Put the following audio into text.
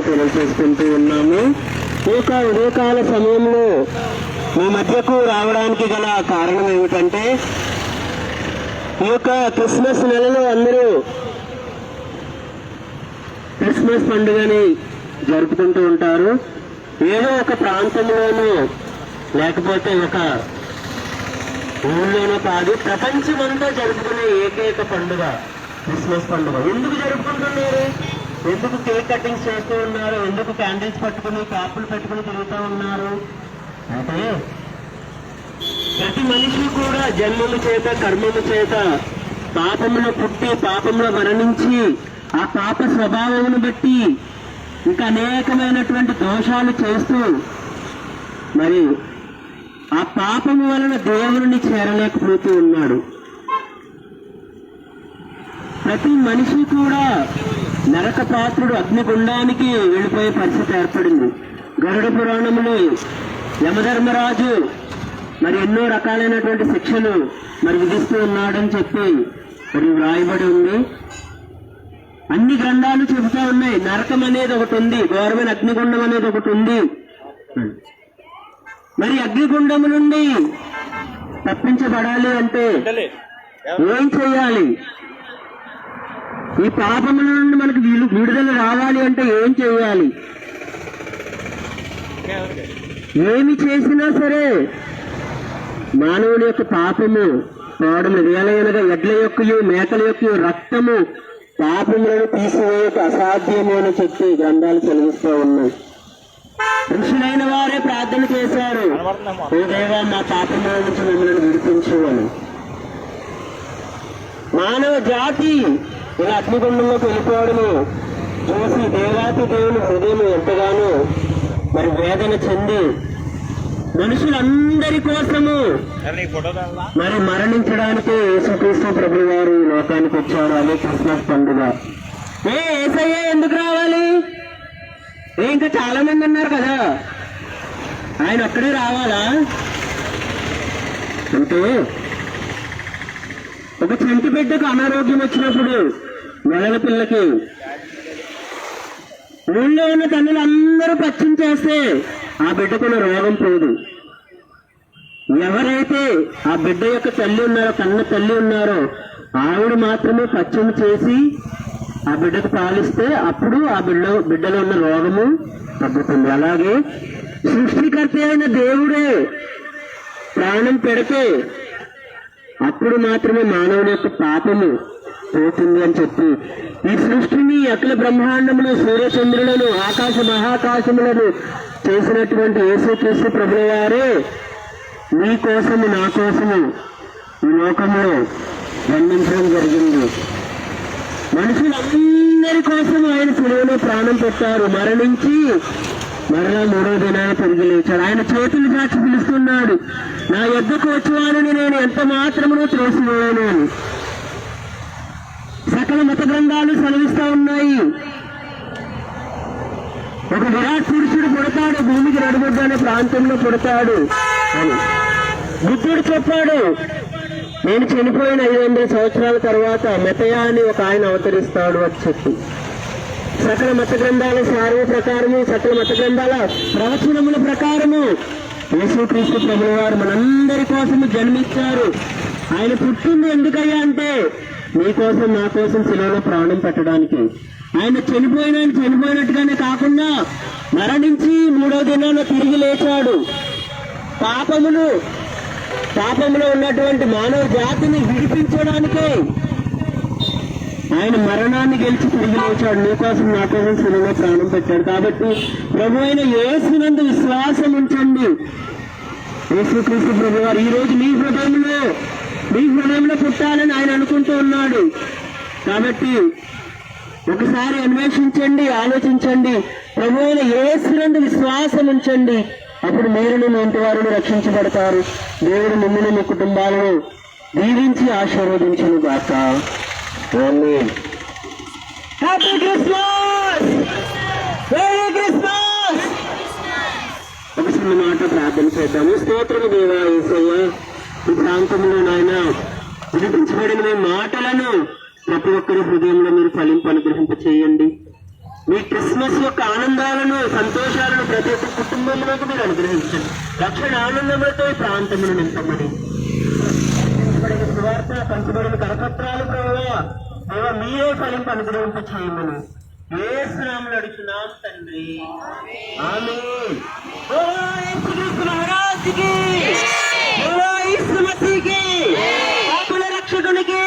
తెలియజేసుకుంటూ ఉన్నాము. ఈ యొక్క ఉదయకాల సమయంలో మీ మధ్యకు రావడానికి గల కారణం ఏమిటంటే, ఈ యొక్క క్రిస్మస్ నెలలో అందరూ క్రిస్మస్ పండుగని జరుపుకుంటూ ఉంటారు. ఏదో ఒక ప్రాంతంలోనూ లేకపోతే ఒక ఊళ్ళోనూ కాదు, ప్రపంచమంతా జరుపుకునే ఏకైక పండుగ క్రిస్మస్ పండుగ. ఎందుకు జరుపుకుంటున్నారు? ఎందుకు కేక్ కటింగ్స్ చేస్తూ ఉన్నారు? ఎందుకు క్యాండిల్స్ పట్టుకుని కాపులు పెట్టుకుని తిరుగుతూ ఉన్నారు అంటే, ప్రతి మనిషి కూడా జన్మము చేత కర్మము చేత పాపములో పుట్టి పాపంలో మరణించి ఆ పాప స్వభావమును బట్టి ఇంకా అనేకమైనటువంటి దోషాలు చేస్తూ మరి ఆ పాపము వలన దేవుడిని చేరలేకపోతూ ఉన్నాడు. ప్రతి మనిషి కూడా నరక పాత్రుడు అగ్నిగుండానికి వెళ్ళిపోయే పరిస్థితి ఏర్పడింది. గరుడ పురాణంలో యమధర్మరాజు మరి ఎన్నో రకాలైనటువంటి శిక్షలు మరి విధిస్తూ ఉన్నాడని చెప్పి మరి వ్రాయబడి ఉంది. అన్ని గ్రంథాలు చెబుతా ఉన్నాయి. నరకం అనేది ఒకటి ఉంది, ఘోరమైన అగ్నిగుండం అనేది ఒకటి ఉంది. మరి అగ్నిగుండము నుండి తప్పించబడాలి అంటే ఏం చేయాలి? ఈ పాపముల నుండి మనకు విడుదల రావాలి అంటే ఏం చేయాలి? ఏమి చేసినా సరే మానవుని యొక్క పాపము పోవడం ఏలయనగా ఎడ్ల యొక్కయు మేకల యొక్క రక్తము పాపములను తీసివేయక అసాధ్యము అని చెప్పి గ్రంథాలు చదివిస్తూ ఉన్నాయి. ఋషులైన వారే ప్రార్థన చేశారు, ఓ దేవా మా పాపముల నుంచి మమ్మల్ని విడిపించు అని. మానవ జాతి ఇలా అగ్నిగుండంలోకి వెళ్ళిపోవడము చూసి దేవాతి దేవుని హృదయం ఎంతగానో మరి వేదన చెంది మనుషులందరి కోసము మరి మరణించడానికి యేసుక్రీస్తు ప్రభువు వారు ఈ లోకానికి వచ్చారు. అదే క్రిస్మస్ పండుగ. యేసయ్య ఎందుకు రావాలి? ఇంకా చాలా మంది ఉన్నారు కదా, ఆయన ఒక్కడే రావాలా అంటే? ఒక చంటి బిడ్డకు అనారోగ్యం వచ్చినప్పుడు నెలల పిల్లకి ఊళ్ళో ఉన్న తల్లులు అందరూ పచ్చం చేస్తే ఆ బిడ్డకున్న రోగం పోదు. ఎవరైతే ఆ బిడ్డ యొక్క తల్లి ఉన్నారో, కన్న తల్లి ఉన్నారో, ఆవిడ మాత్రమే పచ్చం చేసి ఆ బిడ్డకు పాలిస్తే అప్పుడు ఆ బిడ్డలో ఉన్న రోగము తగ్గుతుంది. అలాగే సృష్టికర్త అయిన దేవుడే ప్రాణం పెడితే అప్పుడు మాత్రమే మానవుని యొక్క పాపము పోతుంది అని చెప్పి ఈ సృష్టిని అఖిల బ్రహ్మాండములు సూర్యచంద్రులను ఆకాశ మహాకాశములను చేసినటువంటి యేసుక్రీస్తు ప్రభుల వారే నీ కోసము నా కోసము ఈ లోకంలో జన్మించడం జరిగింది. మనుషులందరి కోసం ఆయన శిలువలో ప్రాణం పెట్టారు, మరణించి మరలా 3వ దినాన తిరిగి లేచాడు. ఆయన చేతులు చాచి పిలుస్తున్నాడు, నా యొద్దకు వచ్చేవాడిని నేను ఎంత మాత్రమునో త్రోసివేయను అని. సకల మత గ్రంథాలు సెలవిస్తా ఉన్నాయి. ఒక విరాట్ పురుషుడు పుడతాడు, భూమికి నడుముద్దు అనే ప్రాంతంలో పుడతాడు అని బుద్ధుడు చెప్పాడు. నేను చనిపోయిన 500 సంవత్సరాల తర్వాత మెతయా అని ఒక ఆయన అవతరిస్తాడు అని చెప్పి సకల మత గ్రంథాల సారవ ప్రకారము, సకల మత గ్రంథాల ప్రవచనముల ప్రకారము యేసుక్రీస్తు ప్రభువు వారు మనందరి కోసము జన్మించారు. ఆయన పుట్టింది ఎందుకయ్యా అంటే నీ కోసం నా కోసం శిలువలో ప్రాణం పెట్టడానికి. ఆయన చనిపోయినట్టుగానే కాకుండా మరణించి 3వ దినాన తిరిగి లేచాడు. పాపములో ఉన్నటువంటి మానవ జాతిని విడిపించడానికే ఆయన మరణాన్ని గెలిచి తిరిగి లేచాడు. నీ కోసం నా కోసం శిలువలో ప్రాణం పెట్టాడు. కాబట్టి ప్రభు అయిన యేసునందు విశ్వాసం ఉంచండి. యేసుక్రీస్తు ప్రభు వారు ఈ రోజు మీ హృదయంలో పుట్టాలని ఆయన అనుకుంటూ ఉన్నాడు. కాబట్టి ఒకసారి అన్వేషించండి, ఆలోచించండి. ప్రభు అయిన యేసునందు విశ్వాసం ఉంచండి. అప్పుడు మీరును మీ ఇంటి వారిని రక్షించబడతారు. దేవుడు మిమ్మల్ని మీ కుటుంబాలను దీవించి ఆశీర్వదించును గాక. ఆమేన్. Happy Christmas, merry Christmas. ఒక చిన్న మాట ప్రార్థన చేద్దాము. స్తోత్రము దేవా యేసయ్య, ఈ ప్రాంతంలో నాయన వినిపించబడిన మీ మాటలను ప్రతి ఒక్కరి హృదయంలో మీరు ఫలింపు అనుగ్రహింప చేయండి. మీ క్రిస్మస్ యొక్క ఆనందాలను సంతోషాలను ప్రతి ఒక్క కుటుంబంలోకి మీరు అనుగ్రహించండి. రక్షణ ఆనందములతో ఈ ప్రాంతమును నింపమని సువార్త పంచబడిన కరపత్రాలు ప్రభువా మీరే ఫలింపు అనుగ్రహింప చేయమని యేసు నామములో అడుగుతున్నాం తండ్రి, ఆమేన్. రక్షకునికి